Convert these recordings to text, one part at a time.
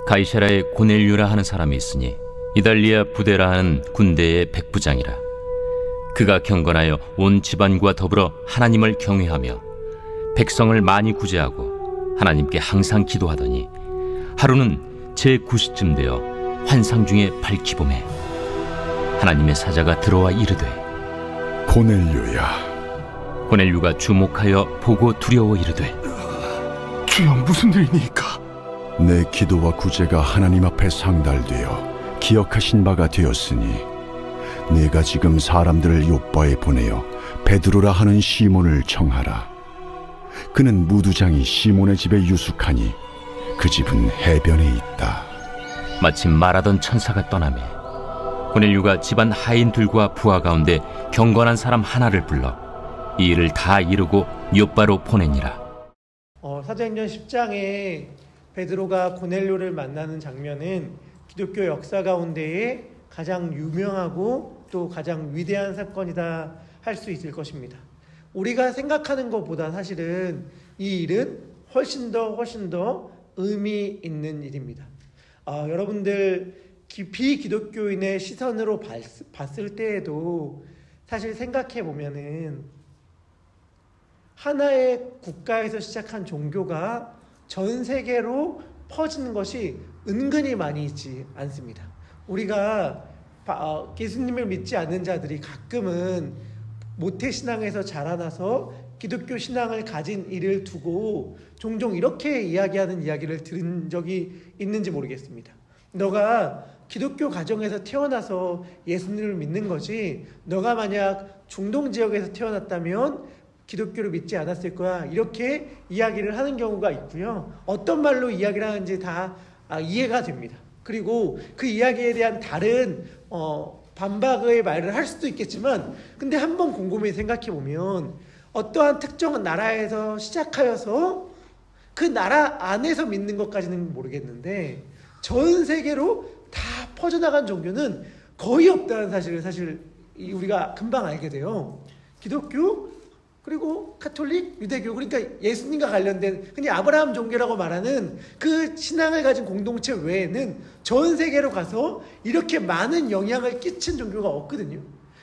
가이사라에 고넬료라 하는 사람이 있으니 이달리아 부대라 하는 군대의 백부장이라. 그가 경건하여 온 집안과 더불어 하나님을 경외하며 백성을 많이 구제하고 하나님께 항상 기도하더니 하루는 제9시쯤 되어 환상 중에 밝히 보매 하나님의 사자가 들어와 이르되, 고넬료야. 고넬료가 주목하여 보고 두려워 이르되, 주여, 무슨 일이니까? 내 기도와 구제가 하나님 앞에 상달되어 기억하신 바가 되었으니 네가 지금 사람들을 요빠에 보내어 베드로라 하는 시몬을 청하라. 그는 무두장이 시몬의 집에 유숙하니 그 집은 해변에 있다. 마침 말하던 천사가 떠나매 고넬료가 집안 하인들과 부하 가운데 경건한 사람 하나를 불러 이 일을 다 이루고 요빠로 보내니라. 사도행전 10장에 베드로가 고넬료를 만나는 장면은 기독교 역사 가운데에 가장 유명하고 또 가장 위대한 사건이다 할 수 있을 것입니다. 우리가 생각하는 것보다 사실은 이 일은 훨씬 더 의미 있는 일입니다. 여러분들 비기독교인의 시선으로 봤을 때에도 사실 생각해 보면은 하나의 국가에서 시작한 종교가 전 세계로 퍼지는 것이 은근히 많이 있지 않습니다. 우리가 예수님을 믿지 않는 자들이 가끔은 모태신앙에서 자라나서 기독교 신앙을 가진 이를 두고 종종 이렇게 이야기하는 이야기를 들은 적이 있는지 모르겠습니다. 너가 기독교 가정에서 태어나서 예수님을 믿는 거지, 너가 만약 중동 지역에서 태어났다면 기독교를 믿지 않았을 거야, 이렇게 이야기를 하는 경우가 있고요. 어떤 말로 이야기를 하는지 다 이해가 됩니다. 그리고 그 이야기에 대한 다른 반박의 말을 할 수도 있겠지만, 근데 한번 곰곰이 생각해 보면 어떠한 특정한 나라에서 시작하여서 그 나라 안에서 믿는 것까지는 모르겠는데 전 세계로 다 퍼져나간 종교는 거의 없다는 사실을 우리가 금방 알게 돼요. 기독교, 그리고 카톨릭, 유대교, 그러니까 예수님과 관련된 그냥 아브라함 종교라고 말하는 그 신앙을 가진 공동체 외에는 전 세계로 가서 이렇게 많은 영향을 끼친 종교가 없거든요.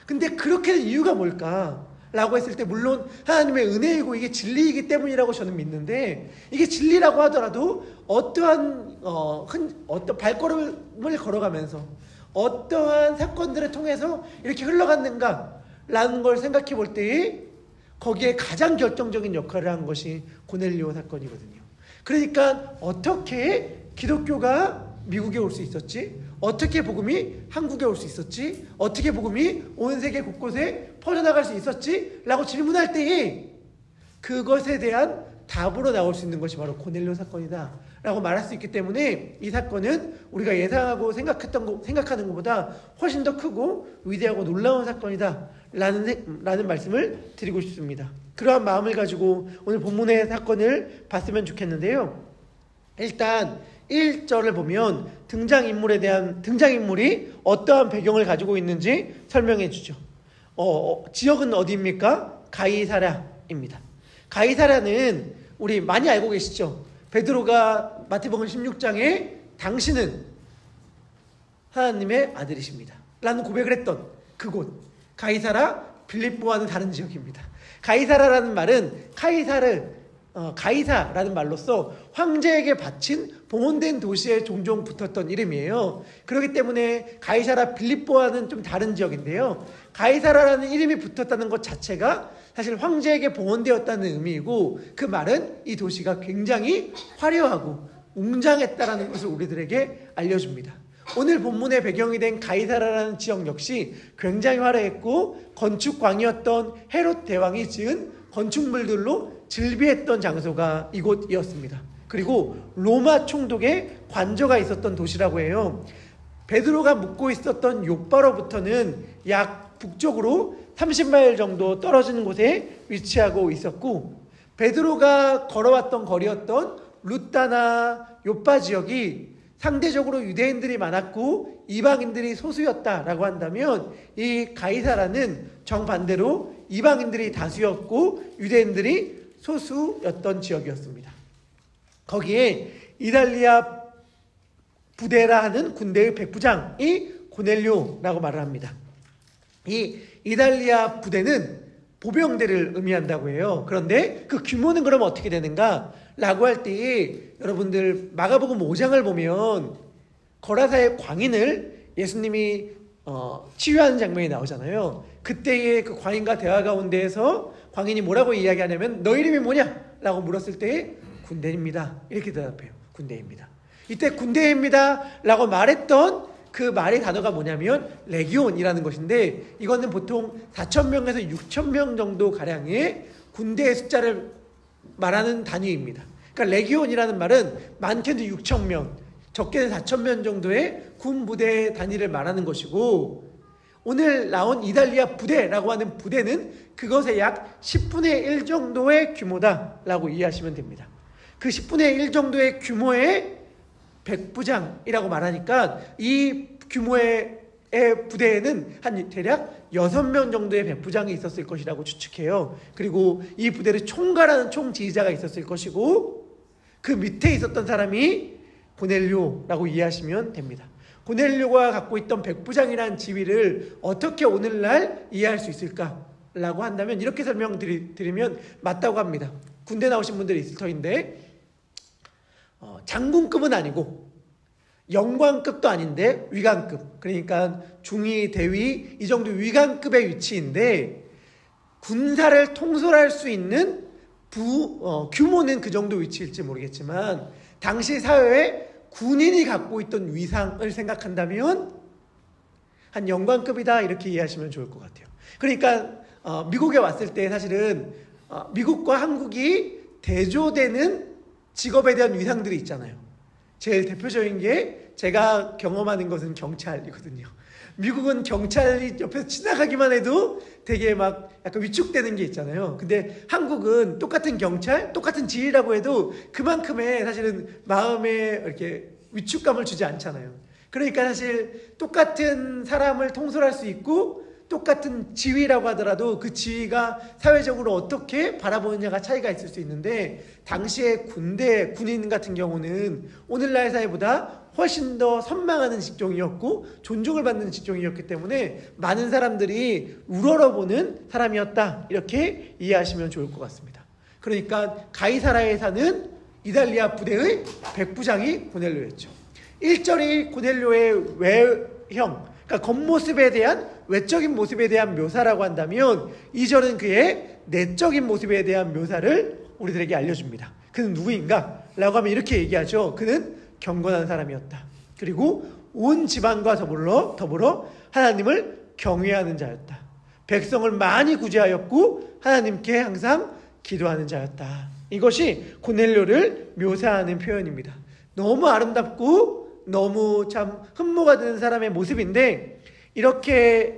근데 그렇게 된 이유가 뭘까? 라고 했을 때 물론 하나님의 은혜이고 이게 진리이기 때문이라고 저는 믿는데, 이게 진리라고 하더라도 어떠한 발걸음을 걸어가면서 어떠한 사건들을 통해서 이렇게 흘러갔는가라는 걸 생각해 볼 때에 거기에 가장 결정적인 역할을 한 것이 고넬료 사건이거든요. 그러니까 어떻게 기독교가 미국에 올 수 있었지? 어떻게 복음이 한국에 올 수 있었지? 어떻게 복음이 온 세계 곳곳에 퍼져나갈 수 있었지? 라고 질문할 때에 그것에 대한 답으로 나올 수 있는 것이 바로 고넬료 사건이다 라고 말할 수 있기 때문에 이 사건은 우리가 예상하고 생각하는 것보다 훨씬 더 크고 위대하고 놀라운 사건이다 라는 말씀을 드리고 싶습니다. 그러한 마음을 가지고 오늘 본문의 사건을 봤으면 좋겠는데요. 일단 1절을 보면 등장인물이 어떠한 배경을 가지고 있는지 설명해 주죠. 지역은 어디입니까? 가이사랴입니다. 가이사랴는 우리 많이 알고 계시죠? 베드로가 마태복음 16장에 당신은 하나님의 아들이십니다 라는 고백을 했던 그곳, 가이사라 빌립보와는 다른 지역입니다. 가이사라라는 말은 가이사라는 말로써 황제에게 바친 봉헌된 도시에 종종 붙었던 이름이에요. 그렇기 때문에 가이사라 빌립보와는 좀 다른 지역인데요. 가이사라라는 이름이 붙었다는 것 자체가 사실 황제에게 봉헌되었다는 의미이고, 그 말은 이 도시가 굉장히 화려하고 웅장했다라는 것을 우리들에게 알려줍니다. 오늘 본문의 배경이 된 가이사라라는 지역 역시 굉장히 화려했고 건축광이었던 헤롯 대왕이 지은 건축물들로 즐비했던 장소가 이곳이었습니다. 그리고 로마 총독의 관저가 있었던 도시라고 해요. 베드로가 묵고 있었던 욥바로부터는 약 북쪽으로 30마일 정도 떨어지는 곳에 위치하고 있었고, 베드로가 걸어왔던 거리였던 루따나 욥바 지역이 상대적으로 유대인들이 많았고 이방인들이 소수였다라고 한다면, 이 가이사라는 정반대로 이방인들이 다수였고 유대인들이 소수였던 지역이었습니다. 거기에 이달리아 부대라 하는 군대의 백부장이 고넬료라고 말을 합니다. 이 이달리아 부대는 보병대를 의미한다고 해요. 그런데 그 규모는 그럼 어떻게 되는가? 라고 할 때 여러분들 마가복음 5장을 보면 거라사의 광인을 예수님이 치유하는 장면이 나오잖아요. 그때의 그 광인과 대화 가운데에서 광인이 뭐라고 이야기하냐면 너 이름이 뭐냐? 라고 물었을 때 군대입니다. 이렇게 대답해요. 군대입니다. 이때 군대입니다 라고 말했던 그 말의 단어가 뭐냐면 레기온이라는 것인데 이거는 보통 4,000명에서 6,000명 정도 가량의 군대의 숫자를 말하는 단위입니다. 그러니까 레기온이라는 말은 많게는 6,000명, 적게는 4,000명 정도의 군 부대 단위를 말하는 것이고 오늘 나온 이달리아 부대라고 하는 부대는 그것의 약 10분의 1 정도의 규모다라고 이해하시면 됩니다. 그 10분의 1 정도의 규모의 백부장이라고 말하니까 이 규모의 부대에는 한 대략 6명 정도의 백부장이 있었을 것이라고 추측해요. 그리고 이 부대를 총괄하는 총지휘자가 있었을 것이고 그 밑에 있었던 사람이 고넬료라고 이해하시면 됩니다. 고넬료가 갖고 있던 백부장이라는 지위를 어떻게 오늘날 이해할 수 있을까라고 한다면 이렇게 설명드리면 맞다고 합니다. 군대 나오신 분들이 있을 터인데 장군급은 아니고 영관급도 아닌데 위관급, 그러니까 중위, 대위 이 정도 위관급의 위치인데 군사를 통솔할 수 있는 규모는 그 정도 위치일지 모르겠지만 당시 사회에 군인이 갖고 있던 위상을 생각한다면 한 영관급이다 이렇게 이해하시면 좋을 것 같아요. 그러니까 미국에 왔을 때 사실은 미국과 한국이 대조되는 직업에 대한 위상들이 있잖아요. 제일 대표적인 게 제가 경험하는 것은 경찰이거든요. 미국은 경찰이 옆에서 지나가기만 해도 되게 막 약간 위축되는 게 있잖아요. 근데 한국은 똑같은 경찰, 똑같은 지휘라고 해도 그만큼의 사실은 마음에 이렇게 위축감을 주지 않잖아요. 그러니까 사실 똑같은 사람을 통솔할 수 있고 똑같은 지위라고 하더라도 그 지위가 사회적으로 어떻게 바라보느냐가 차이가 있을 수 있는데 당시에 군인 같은 경우는 오늘날 사회보다 훨씬 더 선망하는 직종이었고 존중을 받는 직종이었기 때문에 많은 사람들이 우러러보는 사람이었다 이렇게 이해하시면 좋을 것 같습니다. 그러니까 가이사라에 사는 이달리아 부대의 백부장이 고넬료였죠. 1절이 고넬료의 외형, 그러니까 겉모습에 대한 외적인 모습에 대한 묘사라고 한다면 2절은 그의 내적인 모습에 대한 묘사를 우리들에게 알려줍니다. 그는 누구인가? 라고 하면 이렇게 얘기하죠. 그는 경건한 사람이었다. 그리고 온 집안과 더불어 하나님을 경외하는 자였다. 백성을 많이 구제하였고 하나님께 항상 기도하는 자였다. 이것이 고넬료를 묘사하는 표현입니다. 너무 아름답고 너무 참 흠모가 드는 사람의 모습인데 이렇게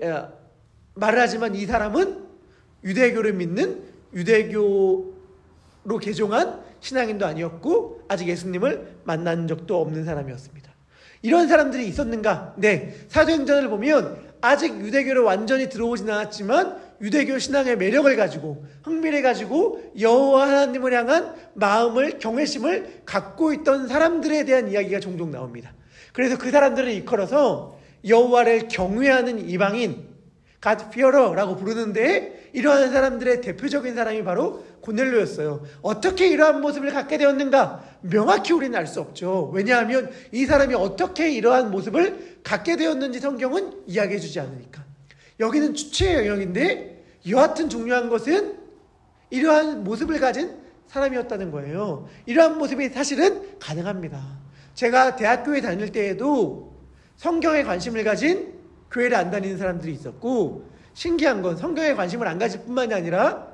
말을 하지만 이 사람은 유대교를 믿는 유대교로 개종한 신앙인도 아니었고 아직 예수님을 만난 적도 없는 사람이었습니다. 이런 사람들이 있었는가? 네, 사도행전을 보면 아직 유대교로 완전히 들어오진 않았지만 유대교 신앙의 매력을 가지고 흥미를 가지고 여호와 하나님을 향한 마음을 경외심을 갖고 있던 사람들에 대한 이야기가 종종 나옵니다. 그래서 그 사람들을 이끌어서 여호와를 경외하는 이방인 God fearer라고 부르는데 이러한 사람들의 대표적인 사람이 바로 고넬료였어요. 어떻게 이러한 모습을 갖게 되었는가? 명확히 우리는 알 수 없죠. 왜냐하면 이 사람이 어떻게 이러한 모습을 갖게 되었는지 성경은 이야기해 주지 않으니까. 여기는 추측의 영역인데 여하튼 중요한 것은 이러한 모습을 가진 사람이었다는 거예요. 이러한 모습이 사실은 가능합니다. 제가 대학교에 다닐 때에도 성경에 관심을 가진 교회를 안 다니는 사람들이 있었고 신기한 건 성경에 관심을 안 가질 뿐만이 아니라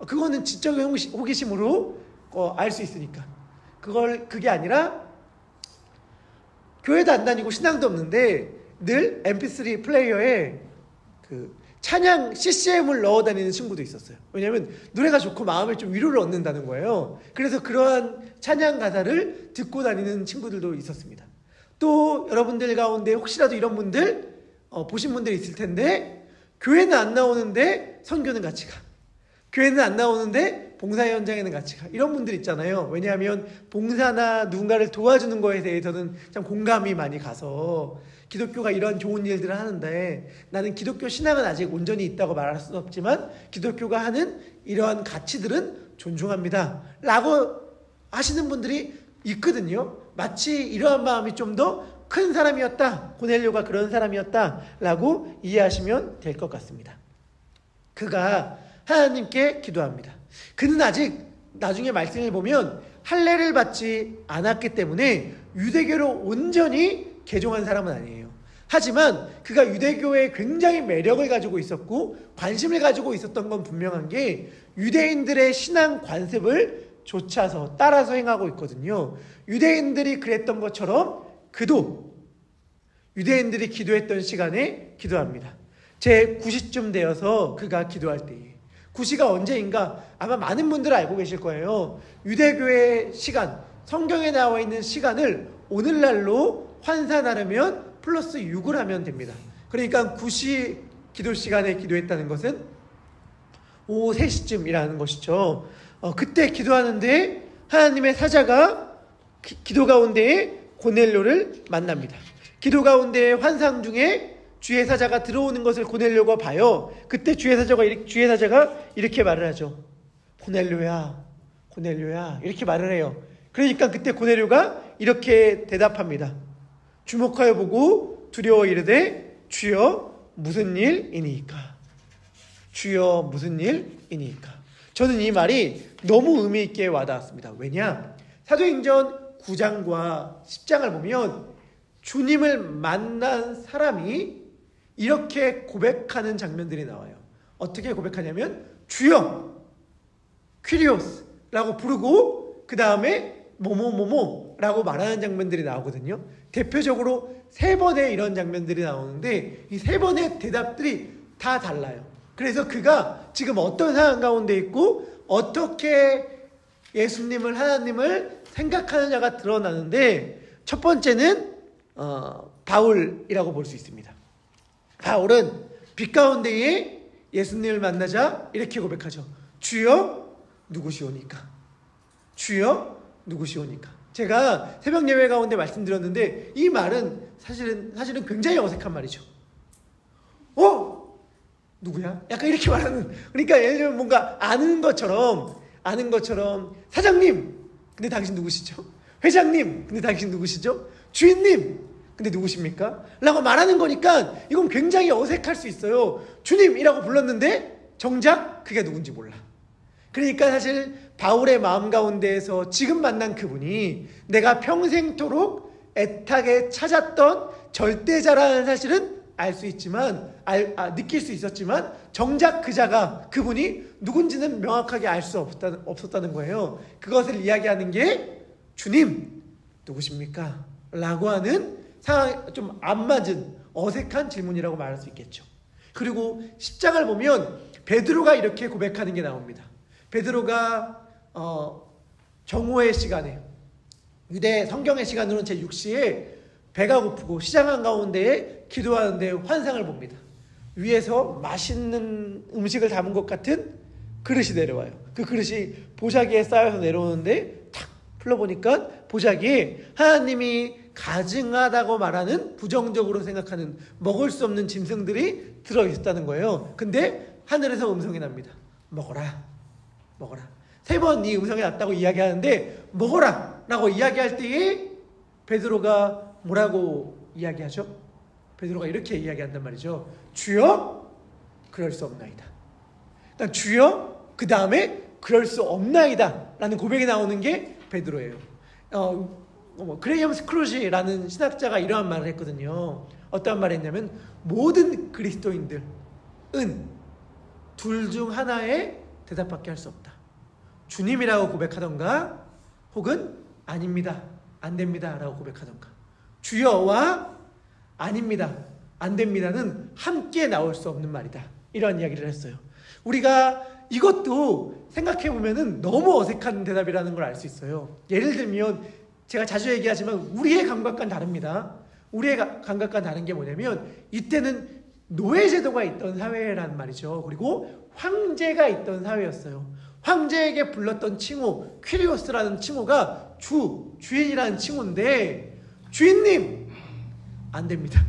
그거는 지적인 호기심으로 알 수 있으니까 그게 아니라 교회도 안 다니고 신앙도 없는데 늘 MP3 플레이어에 그 찬양 CCM을 넣어 다니는 친구도 있었어요. 왜냐하면 노래가 좋고 마음에 좀 위로를 얻는다는 거예요. 그래서 그러한 찬양 가사를 듣고 다니는 친구들도 있었습니다. 또 여러분들 가운데 혹시라도 이런 분들 보신 분들이 있을 텐데 교회는 안 나오는데 선교는 같이 가. 교회는 안 나오는데 봉사 현장에는 같이 가. 이런 분들 있잖아요. 왜냐하면 봉사나 누군가를 도와주는 거에 대해서는 참 공감이 많이 가서 기독교가 이런 좋은 일들을 하는데 나는 기독교 신앙은 아직 온전히 있다고 말할 수는 없지만 기독교가 하는 이러한 가치들은 존중합니다 라고 하시는 분들이 있거든요. 마치 이러한 마음이 좀 더 큰 사람이었다, 고넬료가 그런 사람이었다 라고 이해하시면 될 것 같습니다. 그가 하나님께 기도합니다. 그는 아직 나중에 말씀을 보면 할례를 받지 않았기 때문에 유대교로 온전히 개종한 사람은 아니에요. 하지만 그가 유대교에 굉장히 매력을 가지고 있었고 관심을 가지고 있었던 건 분명한 게 유대인들의 신앙 관습을 좇아서 따라서 행하고 있거든요. 유대인들이 그랬던 것처럼 그도 유대인들이 기도했던 시간에 기도합니다. 제 9시쯤 되어서 그가 기도할 때에, 9시가 언제인가 아마 많은 분들 알고 계실 거예요. 유대교의 시간, 성경에 나와 있는 시간을 오늘날로 환산하려면 플러스 6을 하면 됩니다. 그러니까 9시 기도 시간에 기도했다는 것은 오후 3시쯤이라는 것이죠. 그때 기도하는데 하나님의 사자가 기도 가운데에 고넬료를 만납니다. 기도 가운데 환상 중에 주의 사자가 들어오는 것을 고넬료가 봐요. 그때 주의 사자가 이렇게 말을 하죠. 고넬료야, 고넬료야, 이렇게 말을 해요. 그러니까 그때 고넬료가 이렇게 대답합니다. 주목하여 보고 두려워 이르되 주여 무슨 일이니까? 주여 무슨 일이니까? 저는 이 말이 너무 의미 있게 와닿았습니다. 왜냐? 사도행전 9장과 10장을 보면 주님을 만난 사람이 이렇게 고백하는 장면들이 나와요. 어떻게 고백하냐면 주여 퀴리오스라고 부르고 그 다음에 뭐뭐뭐뭐라고 말하는 장면들이 나오거든요. 대표적으로 3번의 이런 장면들이 나오는데 이 3번의 대답들이 다 달라요. 그래서 그가 지금 어떤 상황 가운데 있고 어떻게 예수님을, 하나님을 생각하느냐가 드러나는데, 첫 번째는 바울이라고 볼 수 있습니다. 바울은 빛 가운데에 예수님을 만나자 이렇게 고백하죠. 주여 누구시오니까? 주여 누구시오니까? 제가 새벽 예배 가운데 말씀드렸는데 이 말은 사실은 굉장히 어색한 말이죠. 누구야? 약간 이렇게 말하는, 그러니까 예를 들면 뭔가 아는 것처럼 사장님, 근데 당신 누구시죠? 회장님, 근데 당신 누구시죠? 주인님, 근데 누구십니까? 라고 말하는 거니까 이건 굉장히 어색할 수 있어요. 주님이라고 불렀는데 정작 그게 누군지 몰라. 그러니까 사실 바울의 마음 가운데에서 지금 만난 그분이 내가 평생토록 애타게 찾았던 절대자라는 사실은 알 수 있지만, 느낄 수 있었지만 정작 그분이 누군지는 명확하게 알 수 없었다는 거예요. 그것을 이야기하는 게 주님 누구십니까? 라고 하는 상황, 좀 안 맞은 어색한 질문이라고 말할 수 있겠죠. 그리고 10장을 보면 베드로가 이렇게 고백하는 게 나옵니다. 베드로가 정오의 시간에, 유대 성경의 시간으로는 제6시에 배가 고프고 시장 한가운데에 기도하는데 환상을 봅니다. 위에서 맛있는 음식을 담은 것 같은 그릇이 내려와요. 그 그릇이 보자기에 쌓여서 내려오는데 탁 풀러보니까 보자기에 하나님이 가증하다고 말하는, 부정적으로 생각하는, 먹을 수 없는 짐승들이 들어있었다는 거예요. 근데 하늘에서 음성이 납니다. 먹어라, 먹어라. 3번 이 음성이 났다고 이야기하는데 먹어라 라고 이야기할 때에 베드로가 뭐라고 이야기하죠? 베드로가 이렇게 이야기한단 말이죠. 주여 그럴 수 없나이다. 그러니까 주여 그 다음에 그럴 수 없나이다 라는 고백이 나오는 게 베드로예요. 그레이엄 스크루지라는 신학자가 이러한 말을 했거든요. 어떠한 말을 했냐면 모든 그리스도인들은 둘 중 하나의 대답밖에 할 수 없다. 주님이라고 고백하던가 혹은 아닙니다, 안 됩니다 라고 고백하던가. 주여와 아닙니다, 안 됩니다는 함께 나올 수 없는 말이다. 이런 이야기를 했어요. 우리가 이것도 생각해보면 너무 어색한 대답이라는 걸 알 수 있어요. 예를 들면 제가 자주 얘기하지만 우리의 감각과는 다릅니다. 우리의 감각과 다른 게 뭐냐면 이때는 노예제도가 있던 사회란 말이죠. 그리고 황제가 있던 사회였어요. 황제에게 불렀던 칭호 퀴리오스라는 칭호가 주인이라는 칭호인데 주인님 안 됩니다.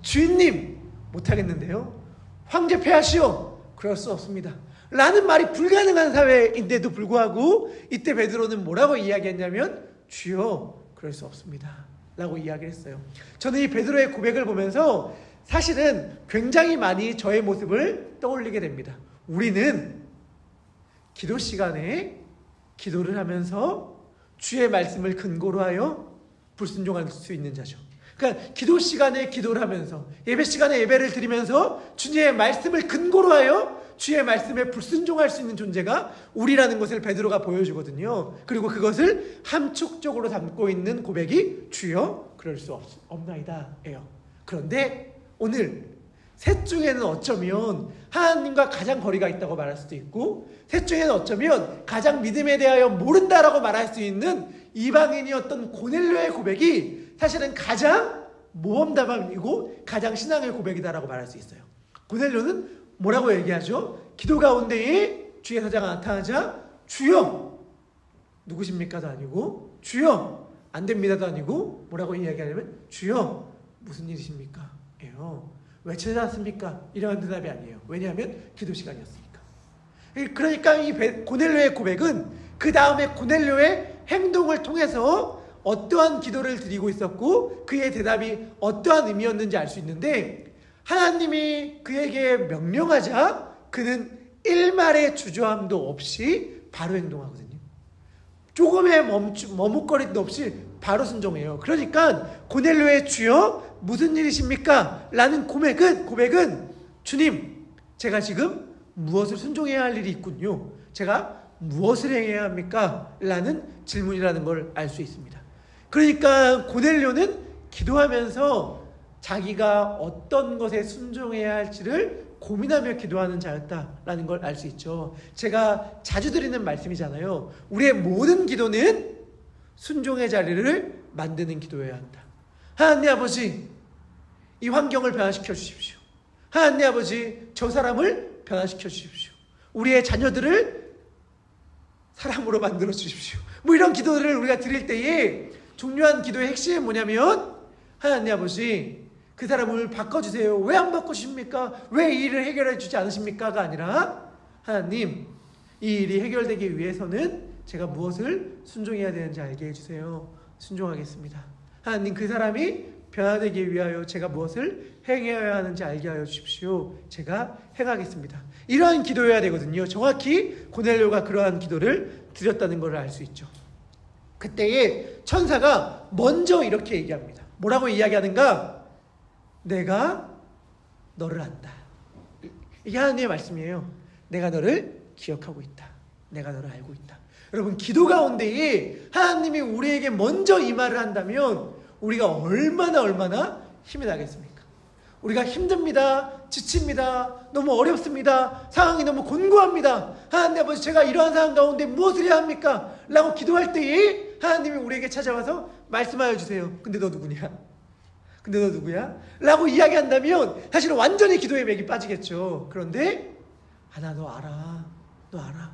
주인님 못하겠는데요. 황제 폐하시오. 그럴 수 없습니다. 라는 말이 불가능한 사회인데도 불구하고 이때 베드로는 뭐라고 이야기했냐면 주여 그럴 수 없습니다 라고 이야기를 했어요. 저는 이 베드로의 고백을 보면서 사실은 굉장히 많이 저의 모습을 떠올리게 됩니다. 우리는 기도 시간에 기도를 하면서 주의 말씀을 근거로 하여 불순종할 수 있는 자죠. 그러니까 기도 시간에 기도를 하면서 예배 시간에 예배를 드리면서 주님의 말씀을 근거로 하여 주의 말씀에 불순종할 수 있는 존재가 우리라는 것을 베드로가 보여주거든요. 그리고 그것을 함축적으로 담고 있는 고백이 주여 그럴 수 없나이다 예요. 그런데 오늘 셋 중에는 어쩌면 하나님과 가장 거리가 있다고 말할 수도 있고 셋 중에는 어쩌면 가장 믿음에 대하여 모른다라고 말할 수 있는 이방인이었던 고넬료의 고백이 사실은 가장 모험담이고 가장 신앙의 고백이다라고 말할 수 있어요. 고넬료는 뭐라고 얘기하죠? 기도 가운데에 주의 사자가 나타나자 주여 누구십니까도 아니고 주여 안됩니다도 아니고 뭐라고 이야기하냐면 주여 무슨 일이십니까? 예요. 왜 찾아왔습니까? 이런 대답이 아니에요. 왜냐하면 기도 시간이었으니까. 그러니까 이 고넬료의 고백은 그 다음에 고넬료의 행동을 통해서 어떠한 기도를 드리고 있었고 그의 대답이 어떠한 의미였는지 알 수 있는데 하나님이 그에게 명령하자 그는 일말의 주저함도 없이 바로 행동하거든요. 조금의 머뭇거림도 없이 바로 순종해요. 그러니까 고넬료의 주여 무슨 일이십니까? 라는 고백은 주님 제가 지금 무엇을 순종해야 할 일이 있군요. 제가 무엇을 행해야 합니까? 라는 질문이라는 걸 알 수 있습니다. 그러니까 고넬료는 기도하면서 자기가 어떤 것에 순종해야 할지를 고민하며 기도하는 자였다라는 걸 알 수 있죠. 제가 자주 드리는 말씀이잖아요. 우리의 모든 기도는 순종의 자리를 만드는 기도여야 한다. 하나님 아버지 이 환경을 변화시켜 주십시오. 하나님 아버지 저 사람을 변화시켜 주십시오. 우리의 자녀들을 사람으로 만들어 주십시오. 뭐 이런 기도를 우리가 드릴 때에 중요한 기도의 핵심이 뭐냐면 하나님 아버지 그 사람을 바꿔주세요. 왜 안 바꾸십니까? 왜 이 일을 해결해 주지 않으십니까?가 아니라 하나님 이 일이 해결되기 위해서는 제가 무엇을 순종해야 되는지 알게 해주세요. 순종하겠습니다. 하나님 그 사람이 변화되기 위하여 제가 무엇을 행해야 하는지 알게 하여 주십시오. 제가 행하겠습니다. 이러한 기도여야 되거든요. 정확히 고넬료가 그러한 기도를 드렸다는 걸 알 수 있죠. 그때에 천사가 먼저 이렇게 얘기합니다. 뭐라고 이야기하는가? 내가 너를 안다. 이게 하나님의 말씀이에요. 내가 너를 기억하고 있다. 내가 너를 알고 있다. 여러분 기도 가운데에 하나님이 우리에게 먼저 이 말을 한다면 우리가 얼마나 힘이 나겠습니까? 우리가 힘듭니다. 지칩니다. 너무 어렵습니다. 상황이 너무 곤고합니다. 하나님 아버지 제가 이러한 상황 가운데 무엇을 해야 합니까? 라고 기도할 때에 하나님이 우리에게 찾아와서 말씀하여 주세요. 근데 너 누구냐? 근데 너 누구야? 라고 이야기한다면 사실은 완전히 기도의 맥이 빠지겠죠. 그런데 나 너 알아. 너 알아.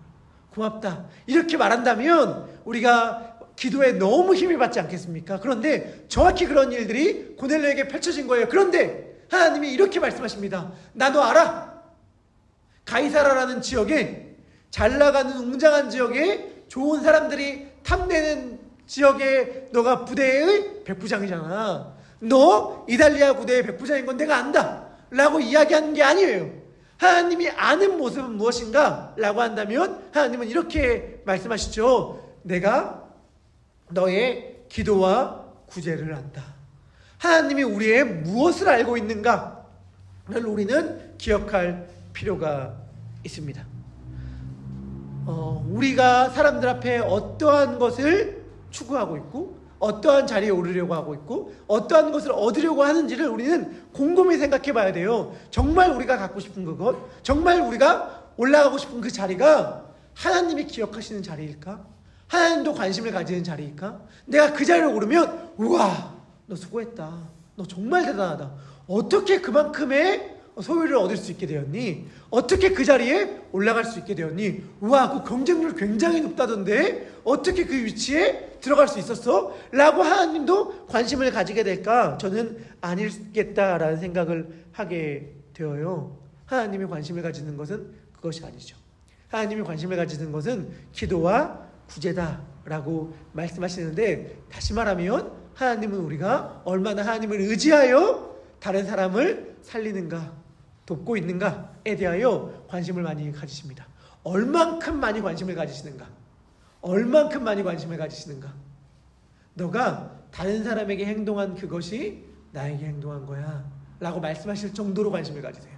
고맙다. 이렇게 말한다면 우리가 기도에 너무 힘이 받지 않겠습니까? 그런데 정확히 그런 일들이 고넬료에게 펼쳐진 거예요. 그런데 하나님이 이렇게 말씀하십니다. 나 너 알아. 가이사라라는 지역에 잘 나가는 웅장한 지역에 좋은 사람들이 탐내는 지역에 너가 부대의 백부장이잖아. 너 이달리아 부대의 백부장인 건 내가 안다 라고 이야기하는 게 아니에요. 하나님이 아는 모습은 무엇인가 라고 한다면 하나님은 이렇게 말씀하시죠. 내가 너의 기도와 구제를 안다. 하나님이 우리의 무엇을 알고 있는가를 우리는 기억할 필요가 있습니다. 우리가 사람들 앞에 어떠한 것을 추구하고 있고 어떠한 자리에 오르려고 하고 있고 어떠한 것을 얻으려고 하는지를 우리는 곰곰이 생각해 봐야 돼요. 정말 우리가 갖고 싶은 그것, 정말 우리가 올라가고 싶은 그 자리가 하나님이 기억하시는 자리일까? 하나님도 관심을 가지는 자리일까? 내가 그 자리에 오르면 우와 너 수고했다. 너 정말 대단하다. 어떻게 그만큼의 소유를 얻을 수 있게 되었니? 어떻게 그 자리에 올라갈 수 있게 되었니? 우와, 그 경쟁률 굉장히 높다던데 어떻게 그 위치에 들어갈 수 있었어? 라고 하나님도 관심을 가지게 될까? 저는 아니겠다라는 생각을 하게 되어요. 하나님이 관심을 가지는 것은 그것이 아니죠. 하나님이 관심을 가지는 것은 기도와 구제다라고 말씀하시는데, 다시 말하면 하나님은 우리가 얼마나 하나님을 의지하여 다른 사람을 살리는가, 돕고 있는가에 대하여 관심을 많이 가지십니다. 얼만큼 많이 관심을 가지시는가? 얼만큼 많이 관심을 가지시는가? 너가 다른 사람에게 행동한 그것이 나에게 행동한 거야 라고 말씀하실 정도로 관심을 가지세요.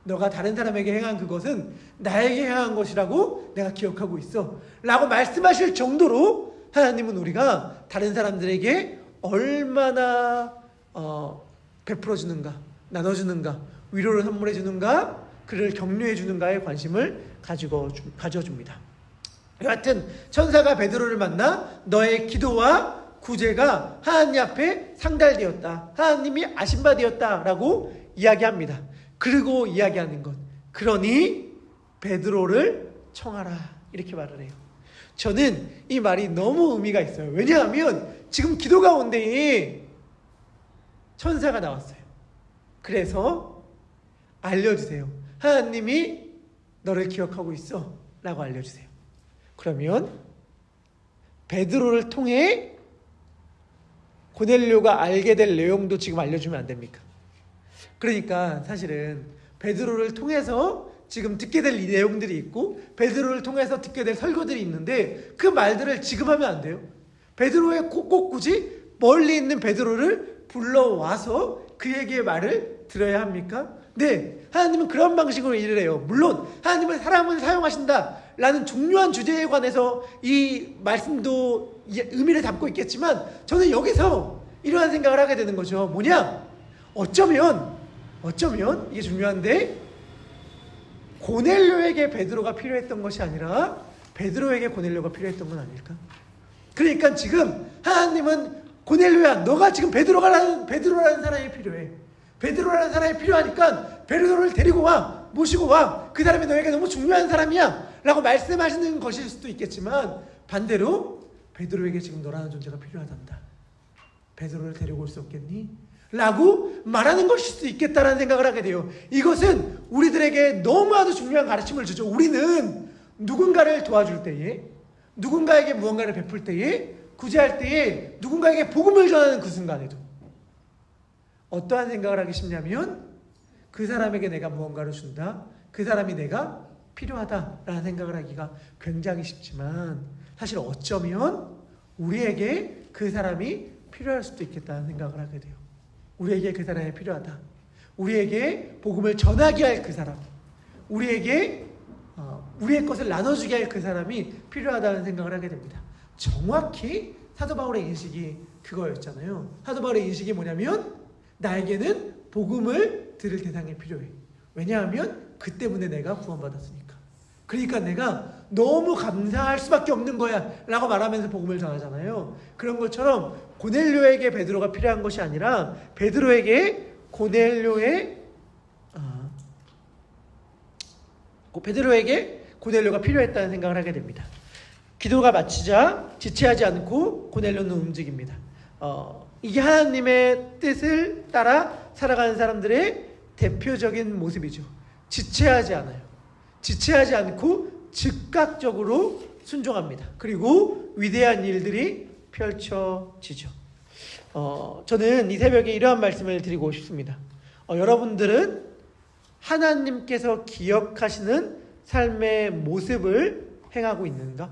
너가 다른 사람에게 행한 그것은 나에게 행한 것이라고 내가 기억하고 있어 라고 말씀하실 정도로 하나님은 우리가 다른 사람들에게 얼마나 베풀어주는가, 나눠주는가, 위로를 선물해주는가, 그를 격려해주는가에 관심을 가져줍니다. 여하튼 천사가 베드로를 만나 너의 기도와 구제가 하나님 앞에 상달되었다, 하나님이 아신 바 되었다라고 이야기합니다. 그리고 이야기하는 것, 그러니 베드로를 청하라, 이렇게 말을 해요. 저는 이 말이 너무 의미가 있어요. 왜냐하면 지금 기도 가운데에 천사가 나왔어요. 그래서 알려주세요. 하나님이 너를 기억하고 있어 라고 알려주세요. 그러면 베드로를 통해 고넬료가 알게 될 내용도 지금 알려주면 안 됩니까? 그러니까 사실은 베드로를 통해서 지금 듣게 될 이 내용들이 있고, 베드로를 통해서 듣게 될 설교들이 있는데, 그 말들을 지금 하면 안 돼요. 베드로의 꼭 굳이 멀리 있는 베드로를 불러와서 그에게 말을 들어야 합니까? 네, 하나님은 그런 방식으로 일을 해요. 물론 하나님은 사람을 사용하신다 라는 중요한 주제에 관해서 이 말씀도 의미를 담고 있겠지만, 저는 여기서 이러한 생각을 하게 되는 거죠. 뭐냐? 어쩌면 이게 중요한데, 고넬료에게 베드로가 필요했던 것이 아니라 베드로에게 고넬료가 필요했던 건 아닐까? 그러니까 지금 하나님은 고넬료야, 너가 지금 베드로라는 사람이 필요해. 베드로라는 사람이 필요하니까 베드로를 데리고 와, 모시고 와. 그 사람이 너에게 너무 중요한 사람이야 라고 말씀하시는 것일 수도 있겠지만, 반대로 베드로에게 지금 너라는 존재가 필요하단다. 베드로를 데리고 올 수 없겠니? 라고 말하는 것일 수 있겠다라는 생각을 하게 돼요. 이것은 우리들에게 너무나도 중요한 가르침을 주죠. 우리는 누군가를 도와줄 때에, 누군가에게 무언가를 베풀 때에, 구제할 때에, 누군가에게 복음을 전하는 그 순간에도 어떠한 생각을 하기 쉽냐면, 그 사람에게 내가 무언가를 준다, 그 사람이 내가 필요하다라는 생각을 하기가 굉장히 쉽지만, 사실 어쩌면 우리에게 그 사람이 필요할 수도 있겠다는 생각을 하게 돼요. 우리에게 그 사람이 필요하다, 우리에게 복음을 전하게 할 그 사람, 우리에게 우리의 것을 나눠주게 할 그 사람이 필요하다는 생각을 하게 됩니다. 정확히 사도 바울의 인식이 그거였잖아요. 사도 바울의 인식이 뭐냐면, 나에게는 복음을 들을 대상이 필요해. 왜냐하면 그 때문에 내가 구원받았으니까. 그러니까 내가 너무 감사할 수밖에 없는 거야 라고 말하면서 복음을 전하잖아요. 그런 것처럼 고넬료에게 베드로가 필요한 것이 아니라 베드로에게 고넬료가 필요했다는 생각을 하게 됩니다. 기도가 마치자 지체하지 않고 고넬료는 움직입니다. 이게 하나님의 뜻을 따라 살아가는 사람들의 대표적인 모습이죠. 지체하지 않아요. 지체하지 않고 즉각적으로 순종합니다. 그리고 위대한 일들이 펼쳐지죠. 저는 이 새벽에 이러한 말씀을 드리고 싶습니다. 여러분들은 하나님께서 기억하시는 삶의 모습을 행하고 있는가?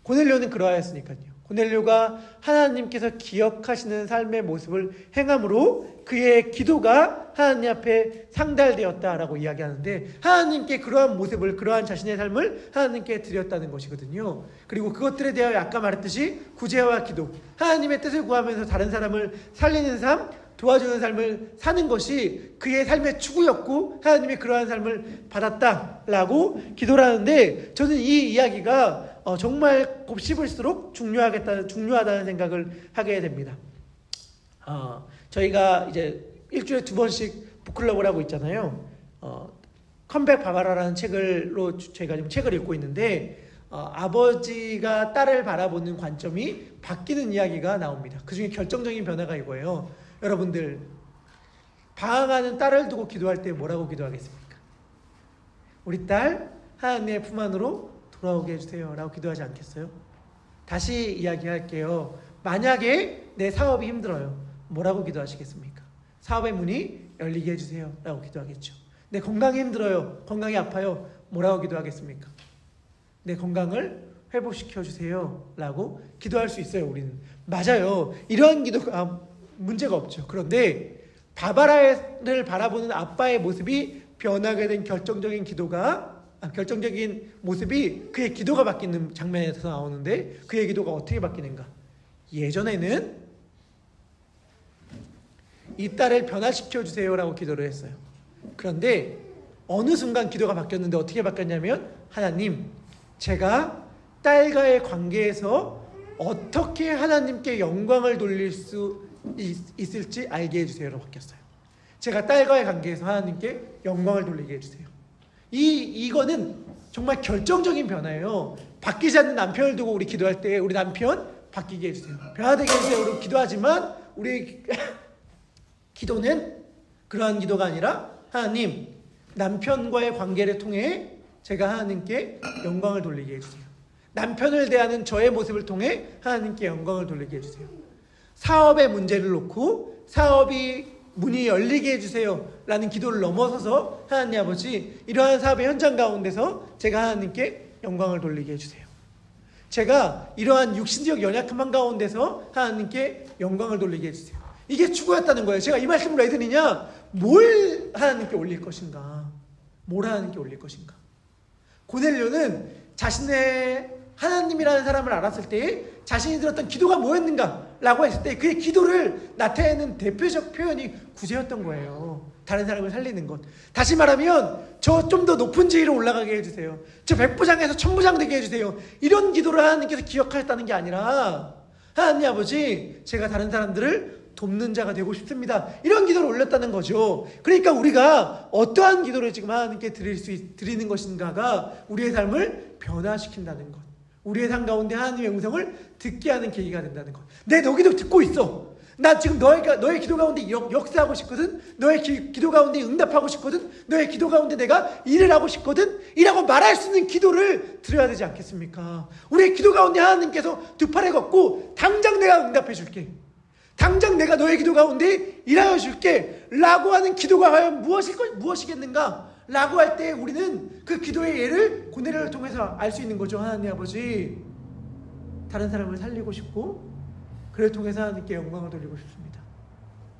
고넬료는 그러하였으니까요. 고넬료가 하나님께서 기억하시는 삶의 모습을 행함으로 그의 기도가 하나님 앞에 상달되었다라고 이야기하는데, 하나님께 그러한 모습을, 그러한 자신의 삶을 하나님께 드렸다는 것이거든요. 그리고 그것들에 대하여 아까 말했듯이 구제와 기도, 하나님의 뜻을 구하면서 다른 사람을 살리는 삶, 도와주는 삶을 사는 것이 그의 삶의 추구였고, 하나님이 그러한 삶을 받았다라고 기도를 하는데, 저는 이 이야기가 정말 곱씹을수록 중요하다는 생각을 하게 됩니다. 저희가 이제 일주일에 2번씩 북클럽을 하고 있잖아요. 컴백 바바라라는 책으로 저희가 지금 책을 읽고 있는데 아버지가 딸을 바라보는 관점이 바뀌는 이야기가 나옵니다. 그 중에 결정적인 변화가 이거예요. 여러분들 방황하는 딸을 두고 기도할 때 뭐라고 기도하겠습니까? 우리 딸 하나님의 품 안으로 돌아오게 해주세요 라고 기도하지 않겠어요? 다시 이야기할게요. 만약에 내 사업이 힘들어요. 뭐라고 기도하시겠습니까? 사업의 문이 열리게 해주세요 라고 기도하겠죠. 내 건강이 힘들어요. 건강이 아파요. 뭐라고 기도하겠습니까? 내 건강을 회복시켜주세요 라고 기도할 수 있어요. 우리는 맞아요. 이러한 기도가 문제가 없죠. 그런데 바바라를 바라보는 아빠의 모습이 변하게 된 결정적인 모습이 그의 기도가 바뀌는 장면에서 나오는데 그의 기도가 어떻게 바뀌는가? 예전에는 이 딸을 변화시켜주세요 라고 기도를 했어요. 그런데 어느 순간 기도가 바뀌었는데 어떻게 바뀌었냐면 하나님, 제가 딸과의 관계에서 어떻게 하나님께 영광을 돌릴 수 있을지 알게 해주세요로 바뀌었어요. 제가 딸과의 관계에서 하나님께 영광을 돌리게 해주세요. 이거는 정말 결정적인 변화예요. 바뀌지 않는 남편을 두고 우리 기도할 때 우리 남편 바뀌게 해주세요. 변화되게 해주세요. 우리 기도하지만 우리 기도는 그러한 기도가 아니라 하나님, 남편과의 관계를 통해 제가 하나님께 영광을 돌리게 해주세요. 남편을 대하는 저의 모습을 통해 하나님께 영광을 돌리게 해주세요. 사업의 문제를 놓고 사업이 문이 열리게 해주세요 라는 기도를 넘어서서 하나님 아버지, 이러한 사업의 현장 가운데서 제가 하나님께 영광을 돌리게 해주세요. 제가 이러한 육신적 연약함 가운데서 하나님께 영광을 돌리게 해주세요. 이게 추구였다는 거예요. 제가 이 말씀을 왜 드리냐? 뭘 하나님께 올릴 것인가? 뭘 하나님께 올릴 것인가? 고넬료는 자신의 하나님이라는 사람을 알았을 때 자신이 들었던 기도가 뭐였는가? 라고 했을 때 그의 기도를 나타내는 대표적 표현이 구제였던 거예요. 다른 사람을 살리는 것. 다시 말하면 저 좀 더 높은 지위로 올라가게 해주세요. 저 백부장에서 천부장 되게 해주세요. 이런 기도를 하나님께서 기억하셨다는 게 아니라 하나님 아버지, 제가 다른 사람들을 돕는 자가 되고 싶습니다. 이런 기도를 올렸다는 거죠. 그러니까 우리가 어떠한 기도를 지금 하나님께 드리는 것인가가 우리의 삶을 변화시킨다는 것. 우리의 삶 가운데 하나님의 음성을 듣게 하는 계기가 된다는 것. 내 너 기도 듣고 있어. 나 지금 너의 기도 가운데 역사하고 싶거든. 너의 기도 가운데 응답하고 싶거든. 너의 기도 가운데 내가 일을 하고 싶거든. 이라고 말할 수 있는 기도를 드려야 되지 않겠습니까? 우리의 기도 가운데 하나님께서 두 팔에 걷고 당장 내가 응답해 줄게. 당장 내가 너의 기도 가운데 일하여 줄게 라고 하는 기도가 과연 무엇이겠는가? 라고 할 때 우리는 그 기도의 예를 고넬료를 통해서 알 수 있는 거죠. 하나님 아버지, 다른 사람을 살리고 싶고 그를 통해서 하나님께 영광을 돌리고 싶습니다.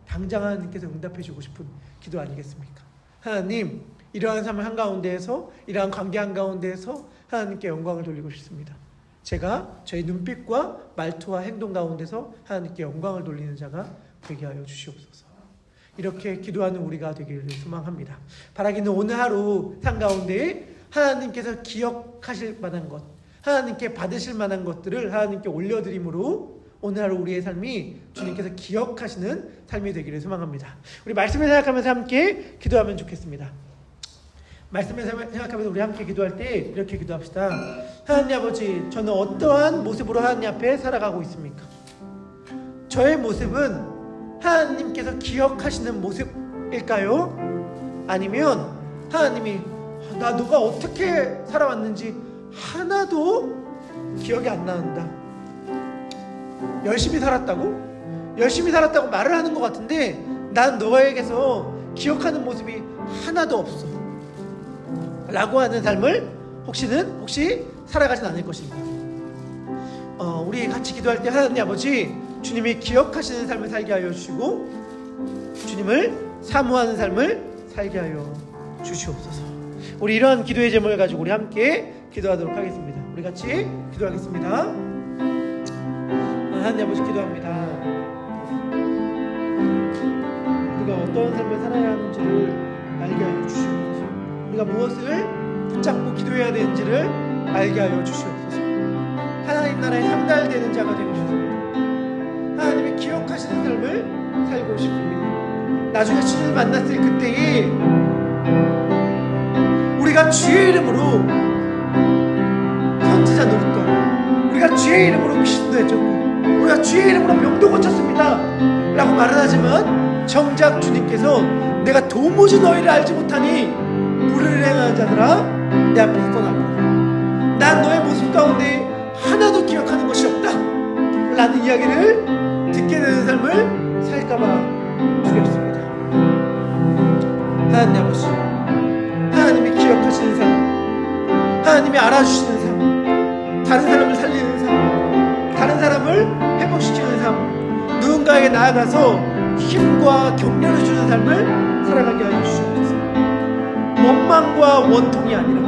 당장 하나님께서 응답해 주고 싶은 기도 아니겠습니까? 하나님, 이러한 삶 한가운데에서, 이러한 관계 한가운데에서 하나님께 영광을 돌리고 싶습니다. 제가 저희 눈빛과 말투와 행동 가운데서 하나님께 영광을 돌리는 자가 되게 하여 주시옵소서. 이렇게 기도하는 우리가 되기를 소망합니다. 바라기는 오늘 하루 삶 가운데 하나님께서 기억하실 만한 것, 하나님께 받으실 만한 것들을 하나님께 올려드림으로 오늘 하루 우리의 삶이 주님께서 기억하시는 삶이 되기를 소망합니다. 우리 말씀을 생각하면서 함께 기도하면 좋겠습니다. 말씀을 생각하면서 우리 함께 기도할 때 이렇게 기도합시다. 하나님 아버지, 저는 어떠한 모습으로 하나님 앞에 살아가고 있습니까? 저의 모습은 하나님께서 기억하시는 모습일까요? 아니면 하나님이 너가 어떻게 살아왔는지 하나도 기억이 안 나는다. 열심히 살았다고 말을 하는 것 같은데 난 너에게서 기억하는 모습이 하나도 없어 라고 하는 삶을 혹시 살아가진 않을 것인가? 우리 같이 기도할 때 하나님 아버지, 주님이 기억하시는 삶을 살게 하여 주시고 주님을 사모하는 삶을 살게 하여 주시옵소서. 우리 이러한 기도의 제목을 가지고 우리 함께 기도하도록 하겠습니다. 우리 같이 기도하겠습니다. 하나님 아버지, 기도합니다. 우리가 어떤 삶을 살아야 하는지를 알게 하여 주시옵소서. 우리가 무엇을 붙잡고 기도해야 되는지를 알게 하여 주시옵소서. 하나님 나라에 상달되는 자가 되고 싶습니다. 하나님이 기억하시는 삶을 살고 싶습니다. 나중에 주님을 만났을 그때에 우리가 주의 이름으로 선지자 노릇도, 우리가 주의 이름으로 귀신도 해줬고, 우리가 주의 이름으로 병도 고쳤습니다 라고 말은 하지만, 정작 주님께서 내가 도무지 너희를 알지 못하니 불의를 행하는 자들아 내 앞에서 떠나고, 난 너의 모습 가운데 하나도 기억하는 것이 없다 라는 이야기를 듣게 되는 삶을 살까봐 두렵습니다. 하나님 아버지, 하나님이 기억하시는 삶, 하나님이 알아주시는 삶, 다른 사람을 살리는 삶, 다른 사람을 회복시키는 삶, 누군가에게 나아가서 힘과 격려를 주는 삶을 살아가게 하여 주시옵소서. 원망과 원통이 아니라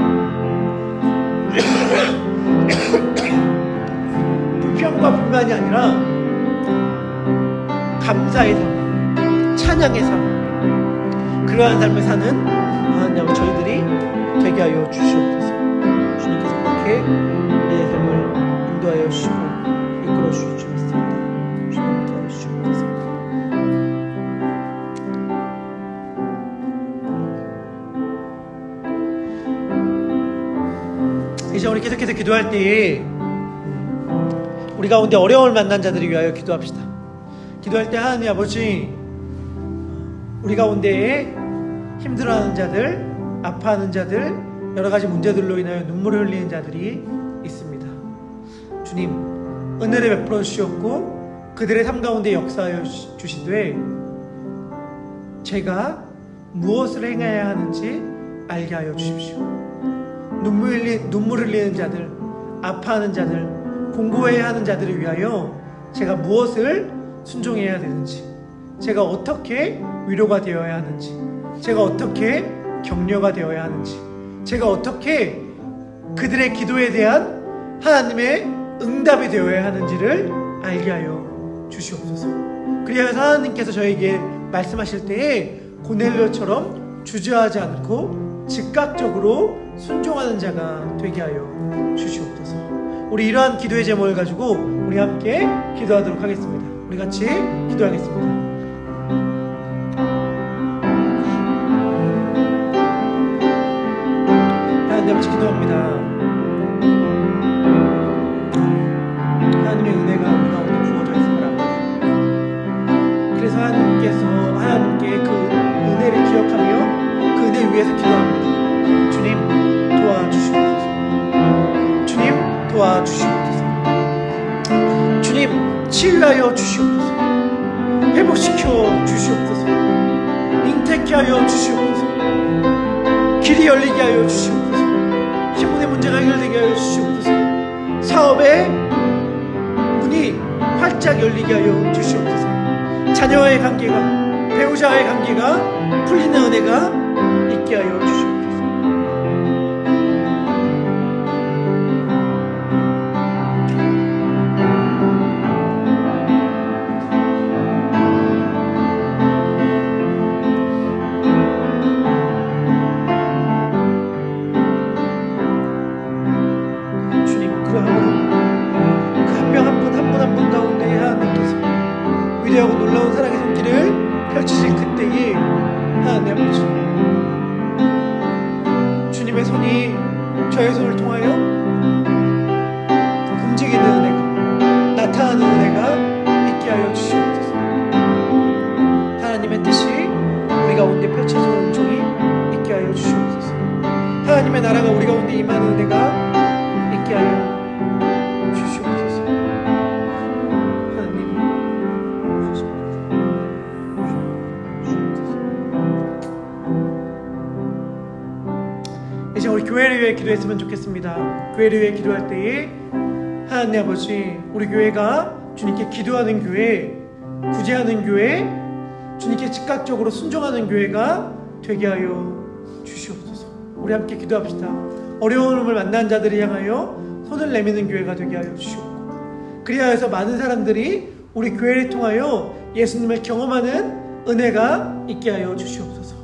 불평과 불만이 아니라 감사의 삶, 찬양의 삶, 그러한 삶을 사는 하나님 저희들이 되게 하여 주시옵소서. 주님께서 그렇게 우리의 삶을 인도하여 주시고 이끌어 주실 줄 믿습니다. 주님께 하여 주시옵소서. 이제 우리 계속해서 기도할 때에 우리 가운데 어려움을 만난 자들을 위하여 기도합시다. 기도할 때 하나님 아버지, 우리 가운데에 힘들어하는 자들, 아파하는 자들, 여러가지 문제들로 인하여 눈물을 흘리는 자들이 있습니다. 주님, 은혜를 베풀어 주시옵고 그들의 삶 가운데 역사하여 주시되 제가 무엇을 행해야 하는지 알게 하여 주십시오. 눈물 흘리는 자들, 아파하는 자들, 공고해야 하는 자들을 위하여 제가 무엇을 순종해야 되는지, 제가 어떻게 위로가 되어야 하는지, 제가 어떻게 격려가 되어야 하는지, 제가 어떻게 그들의 기도에 대한 하나님의 응답이 되어야 하는지를 알게 하여 주시옵소서. 그리하여서 하나님께서 저에게 말씀하실 때에 고넬료처럼 주저하지 않고 즉각적으로 순종하는 자가 되게 하여 주시옵소서. 우리 이러한 기도의 제목을 가지고 우리 함께 기도하도록 하겠습니다. 우리 같이 기도하겠습니다. 하나님 아버지 기도합니다. 하나님의 은혜가 우리 가운데 부어져 있음을 압니다. 그래서 하나님께 그 은혜를 기억하며 그 은혜 위에서 기도합니다. 주님 도와주시옵소서. 주님 도와주시옵소서. 주님 치유하여 주시옵소서. 회복시켜 주시옵소서. 잉태케 하여 주시옵소서. 길이 열리게 하여 주시옵소서. 신분의 문제가 해결되게 하여 주시옵소서. 사업의 문이 활짝 열리게 하여 주시옵소서. 자녀와의 관계가, 배우자와의 관계가 풀리는 은혜가 있게 하여 주시옵소서. 위대하고 놀라운 사랑의 손길을 펼치실 그때에 하나님 아버지, 주님의 손이 저의 손을 통하여 움직이는 은혜가, 나타나는 은혜가 있게 하여 주시옵소서. 하나님의 뜻이 우리 가운데 펼쳐지는 은총이 있게 하여 주시옵소서. 하나님의 나라가 우리 가운데 임하는 은혜가 있게 하여 주시옵소서. 이제 우리 교회를 위해 기도했으면 좋겠습니다. 교회를 위해 기도할 때에 하나님 아버지, 우리 교회가 주님께 기도하는 교회, 구제하는 교회, 주님께 즉각적으로 순종하는 교회가 되게 하여 주시옵소서. 우리 함께 기도합시다. 어려움을 만난 자들을 향하여 손을 내미는 교회가 되게 하여 주시옵고, 그리하여서 많은 사람들이 우리 교회를 통하여 예수님을 경험하는 은혜가 있게 하여 주시옵소서.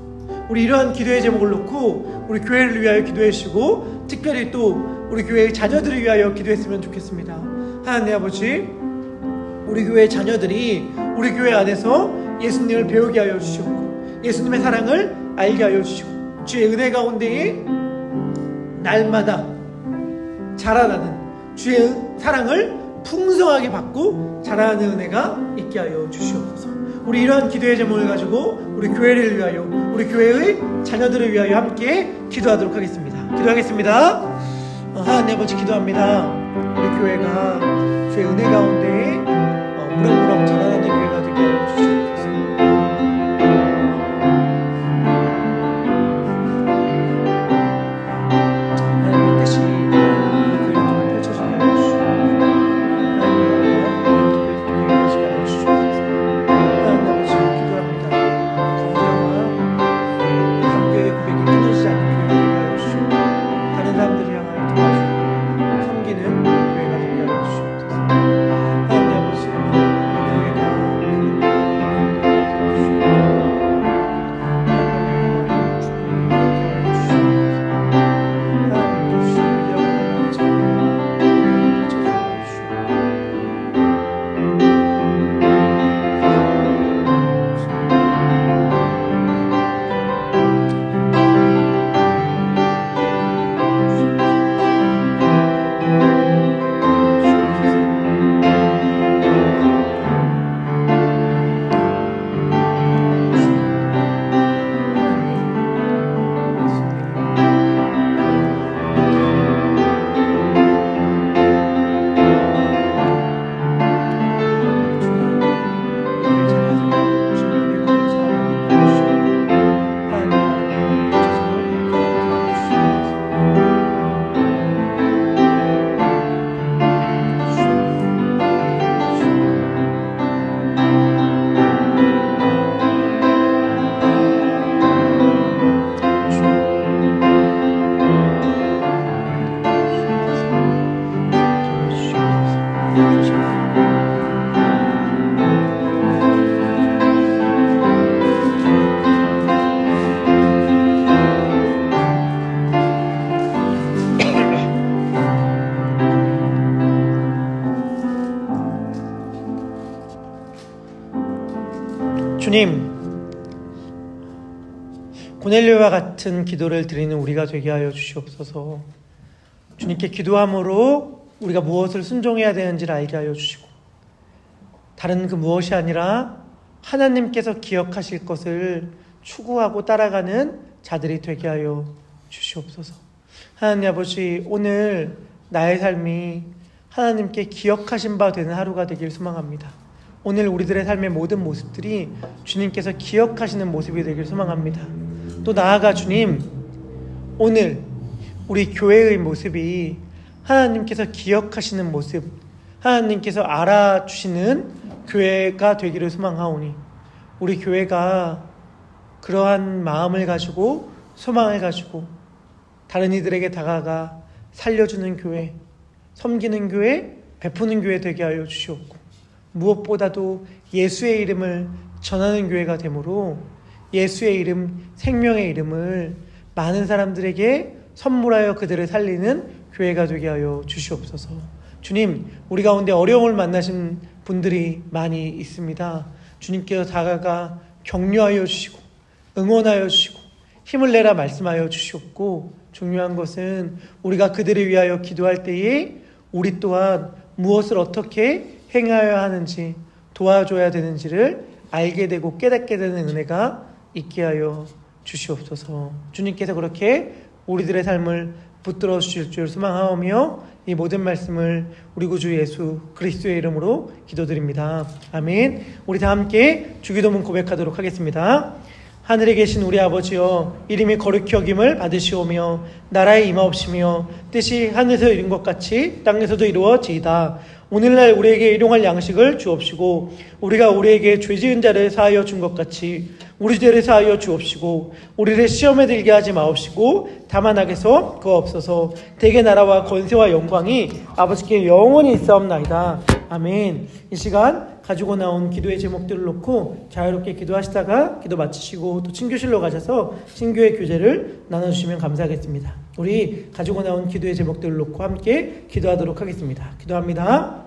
우리 이러한 기도의 제목을 놓고 우리 교회를 위하여 기도해 주시고, 특별히 또 우리 교회의 자녀들을 위하여 기도했으면 좋겠습니다. 하나님 아버지, 우리 교회의 자녀들이 우리 교회 안에서 예수님을 배우게 하여 주시옵고, 예수님의 사랑을 알게 하여 주시고 주의 은혜 가운데에 날마다 자라나는 주의 사랑을 풍성하게 받고 자라나는 은혜가 있게 하여 주시옵소서. 우리 이러한 기도의 제목을 가지고 우리 교회를 위하여, 우리 교회의 자녀들을 위하여 함께 기도하도록 하겠습니다. 기도하겠습니다. 하나님 아버지, 기도합니다. 우리 교회가 주의 은혜 가운데에 무럭무럭 자라나는 교회가 되게 하여 주시옵소서. 하나님의 뜻이 우리 교회 통해 펼쳐지게 하여 주시옵소서. 하나님 아버지, 기도합니다. 감사와 감격의 고백이 끊어지지 않는 교회가 되게 하여 주시옵소서. 다른 사람들을 향하여 도와주고 섬기는 교회가 되게 하여 주시옵소서. 하나님 아버지, 교회가 주님, 고넬료와 같은 기도를 드리는 우리가 되게 하여 주시옵소서. 주님께 기도함으로 우리가 무엇을 순종해야 되는지를 알게 하여 주시고, 다른 그 무엇이 아니라 하나님께서 기억하실 것을 추구하고 따라가는 자들이 되게 하여 주시옵소서. 하나님 아버지, 오늘 나의 삶이 하나님께 기억하신 바 되는 하루가 되길 소망합니다. 오늘 우리들의 삶의 모든 모습들이 주님께서 기억하시는 모습이 되길 소망합니다. 또 나아가 주님, 오늘 우리 교회의 모습이 하나님께서 기억하시는 모습, 하나님께서 알아주시는 교회가 되기를 소망하오니, 우리 교회가 그러한 마음을 가지고 소망을 가지고 다른 이들에게 다가가 살려주는 교회, 섬기는 교회, 베푸는 교회 되게 하여 주시옵고, 무엇보다도 예수의 이름을 전하는 교회가 되므로 예수의 이름, 생명의 이름을 많은 사람들에게 선물하여 그들을 살리는 교회가 되게 하여 주시옵소서. 주님, 우리 가운데 어려움을 만나신 분들이 많이 있습니다. 주님께서 다가가 격려하여 주시고 응원하여 주시고 힘을 내라 말씀하여 주시옵고, 중요한 것은 우리가 그들을 위하여 기도할 때에 우리 또한 무엇을 어떻게 행하여야 하는지, 도와줘야 되는지를 알게 되고 깨닫게 되는 은혜가 있게 하여 주시옵소서. 주님께서 그렇게 우리들의 삶을 붙들어 주실 줄 소망하오며 이 모든 말씀을 우리 구주 예수 그리스도의 이름으로 기도드립니다. 아멘. 우리 다 함께 주기도문 고백하도록 하겠습니다. 하늘에 계신 우리 아버지여, 이름이 거룩히 여김을 받으시오며 나라에 임하옵시며 뜻이 하늘에서 이룬 것 같이 땅에서도 이루어지이다. 오늘날 우리에게 일용할 양식을 주옵시고, 우리가 우리에게 죄 지은 자를 사하여 준 것 같이 우리 죄를 사하여 주옵시고, 우리를 시험에 들게 하지 마옵시고 다만 악에서 구하옵소서. 대개 나라와 권세와 영광이 아버지께 영원히 있사옵나이다. 아멘. 이 시간 가지고 나온 기도의 제목들을 놓고 자유롭게 기도하시다가 기도 마치시고 또 친교실로 가셔서 친교의 교제를 나눠주시면 감사하겠습니다. 우리 가지고 나온 기도의 제목들을 놓고 함께 기도하도록 하겠습니다. 기도합니다.